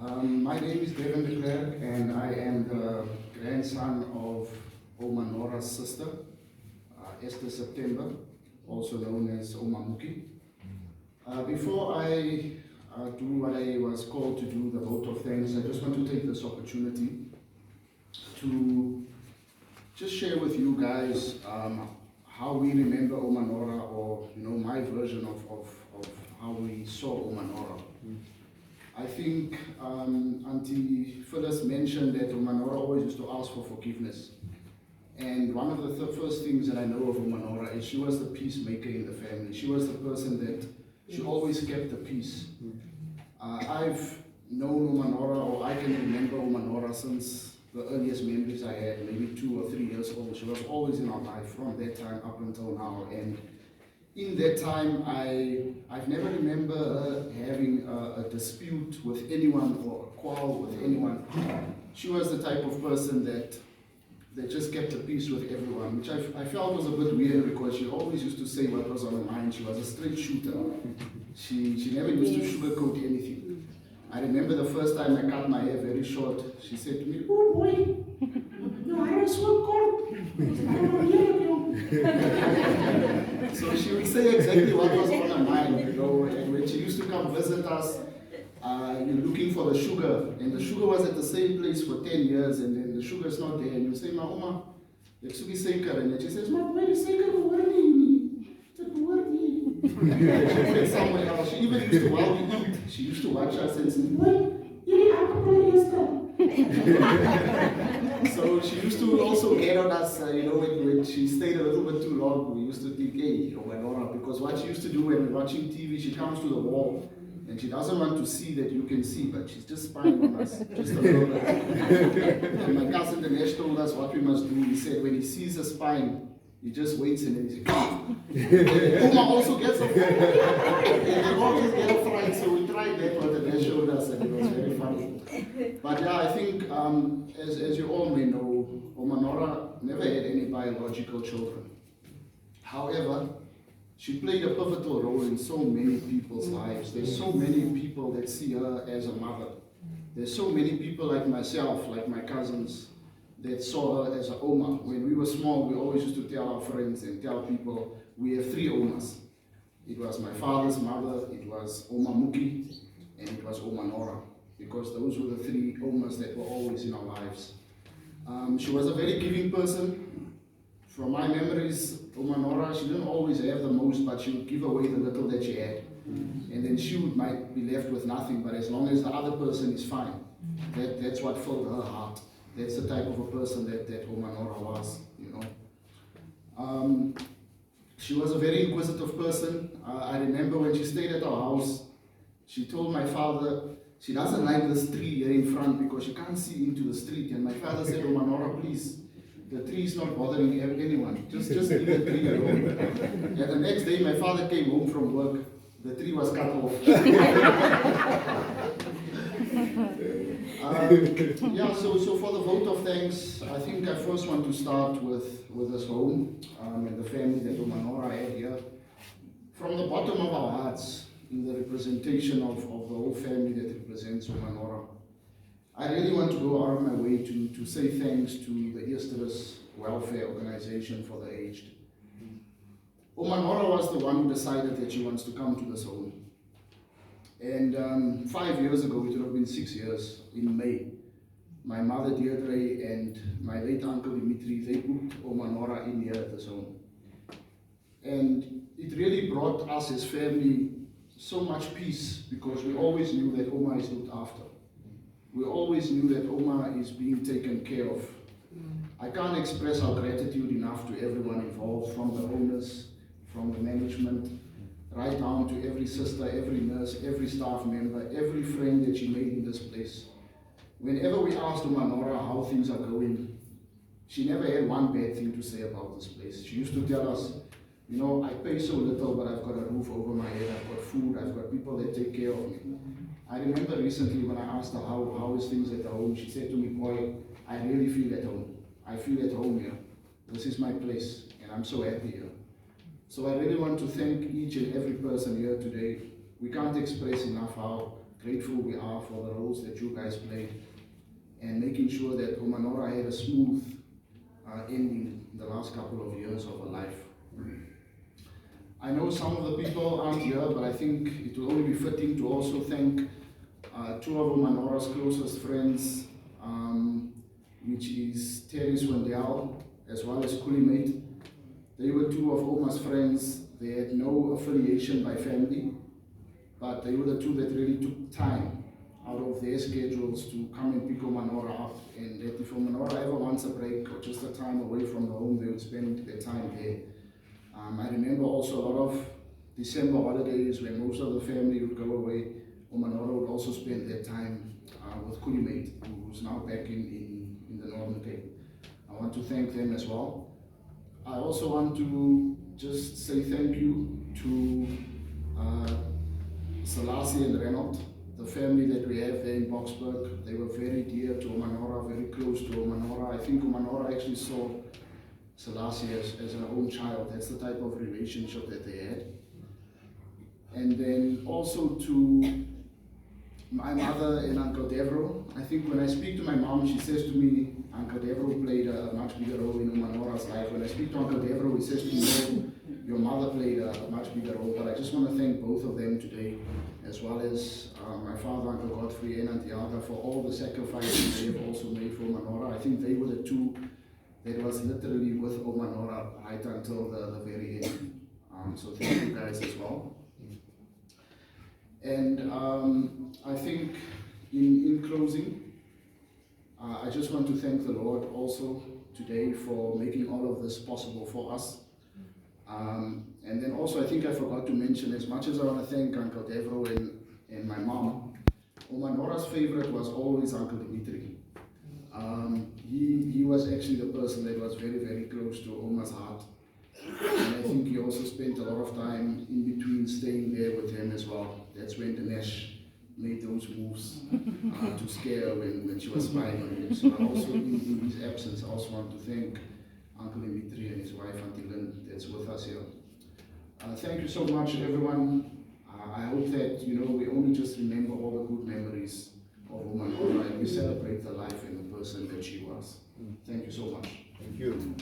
My name is Devins, and I am the grandson of Ouma Nora's sister, Esther September, also known as Ouma Muki. Before I do what I was called to do, the vote of thanks, I just want to take this opportunity to just share with you guys how we remember Ouma Nora, or my version of how we saw Ouma Nora. I think Auntie Phyllis mentioned that Ouma Nora always used to ask for forgiveness. And one of the first things that I know of Ouma Nora is she was the peacemaker in the family. She was the person that she always kept the peace. I've known Ouma Nora, or I can remember Ouma Nora since the earliest memories I had, maybe 2 or 3 years old. She was always in our life from that time up until now. And in that time, I've never remember her having a dispute with anyone or a quarrel with anyone. She was the type of person that just kept the peace with everyone, which I felt was a bit weird because she always used to say what was on her mind. She was a straight shooter. She never used to sugarcoat anything. I remember the first time I cut my hair very short, she said to me, "Oh boy, your hair is so cold." So she would say exactly what was on her mind, and when she used to come visit us, you're looking for the sugar, and the sugar was at the same place for 10 years, and then the sugar is not there, and you say, "Ma Ouma, ek suki seker," and then she says, "Ma boy, the seker behoort nie. Dit behoort nie." She went somewhere else. She even used to, while we eat, she used to watch us and say, "Boy, you alcohol yesterday." So she used to also get on us, when she stayed a little bit too long, we used to think, "Hey, Ouma Nora," because what she used to do when we're watching TV, she comes to the wall, and she doesn't want to see that you can see, but she's just spying on us, just a little bit. And my cousin Dinesh told us what we must do. He said when he sees us spying, he just waits and then he says, "Come." Ouma also gets a fright. And they all just get a fright, so we tried that, but Dinesh showed us, and it was very funny. But yeah, I think, as you all may know, Ouma Nora never had any biological children. However, she played a pivotal role in so many people's lives. There's so many people that see her as a mother. There's so many people like myself, like my cousins, that saw her as an Ouma. When we were small, we always used to tell our friends and tell people, we have 3 Oumas. It was my father's mother, it was Ouma Muki, and it was Ouma Nora, because those were the 3 Oumas that were always in our lives. She was a very giving person. From my memories, Ouma Nora, she didn't always have the most, but she would give away the little that she had. And then she might be left with nothing, but as long as the other person is fine, that's what filled her heart. That's the type of a person that Ouma Nora was, She was a very inquisitive person. I remember when she stayed at our house, she told my father, she doesn't like this tree here in front because she can't see into the street. And my father said, "Ouma Nora, please, the tree is not bothering anyone. Just leave the tree alone." And the next day, my father came home from work. The tree was cut off. So for the vote of thanks, I think I first want to start with this home and the family that Ouma Nora had here. From the bottom of our hearts, in the representation of the whole family that represents Ouma Nora, I really want to go out of my way to say thanks to the Easter's Welfare Organization for the Aged. Ouma Nora was the one who decided that she wants to come to this home. And 5 years ago, it would have been 6 years, in May, my mother Deirdre and my late uncle Dimitri, they put Ouma Nora in here at this home. And it really brought us as family so much peace, because we always knew that Ouma is looked after. We always knew that Ouma is being taken care of. I can't express our gratitude enough to everyone involved, from the owners, from the management, right down to every sister, every nurse, every staff member, every friend that she made in this place. Whenever we asked Ouma Nora how things are going, she never had one bad thing to say about this place. She used to tell us, "I pay so little, but I've got a roof over my head, I've got food, I've got people that take care of me." I remember recently when I asked her how is things at the home, she said to me, "Boy, I really feel at home. I feel at home here. This is my place, and I'm so happy here." So I really want to thank each and every person here today. We can't express enough how grateful we are for the roles that you guys played and making sure that Ouma Nora had a smooth ending the last couple of years of her life. I know some of the people aren't here, but I think it will only be fitting to also thank two of Ouma Nora's closest friends, which is Terry Swindell as well as Kulimate. They were two of Ouma's friends. They had no affiliation by family, but they were the two that really took time out of their schedules to come and pick Ouma Nora up, and that if Ouma Nora ever wants a break or just a time away from the home, they would spend their time there. I remember also a lot of December holidays when most of the family would go away. Ouma Nora would also spend their time with Kulimate, who's now back in the Northern Cape. I want to thank them as well. I also want to just say thank you to Selassie and Renaud, the family that we have there in Boksburg. They were very dear to Ouma Nora, very close to Ouma Nora. I think Ouma Nora actually saw Selassie as her own child. That's the type of relationship that they had. And then also to my mother and Uncle Devro. I think when I speak to my mom, she says to me, Uncle Devro played a much bigger role in Ouma Nora's life. When I speak to Uncle Devro, he says to me, your mother played a much bigger role. But I just want to thank both of them today, as well as my father, Uncle Godfrey, and Auntie Alga, for all the sacrifices they have also made for Ouma Nora. I think they were the two that was literally with Ouma Nora right until the very end. So thank you guys as well. And I think in closing, I just want to thank the Lord also today for making all of this possible for us. And then also I think I forgot to mention, as much as I want to thank Uncle Devro and my mom, Ouma Nora's favorite was always Uncle Dimitri. He was actually the person that was very, very close to Ouma's heart. And I think he also spent a lot of time in between staying there with him as well. That's when Dinesh made those moves to scare her when she was spying on him. So I also, in his absence, I also want to thank Uncle Dimitri and his wife, Auntie Lynn, that's with us here. Thank you so much, everyone. I hope that, we only just remember all the good memories of Ouma Nora and we celebrate the life and the person that she was. Thank you so much. Thank you.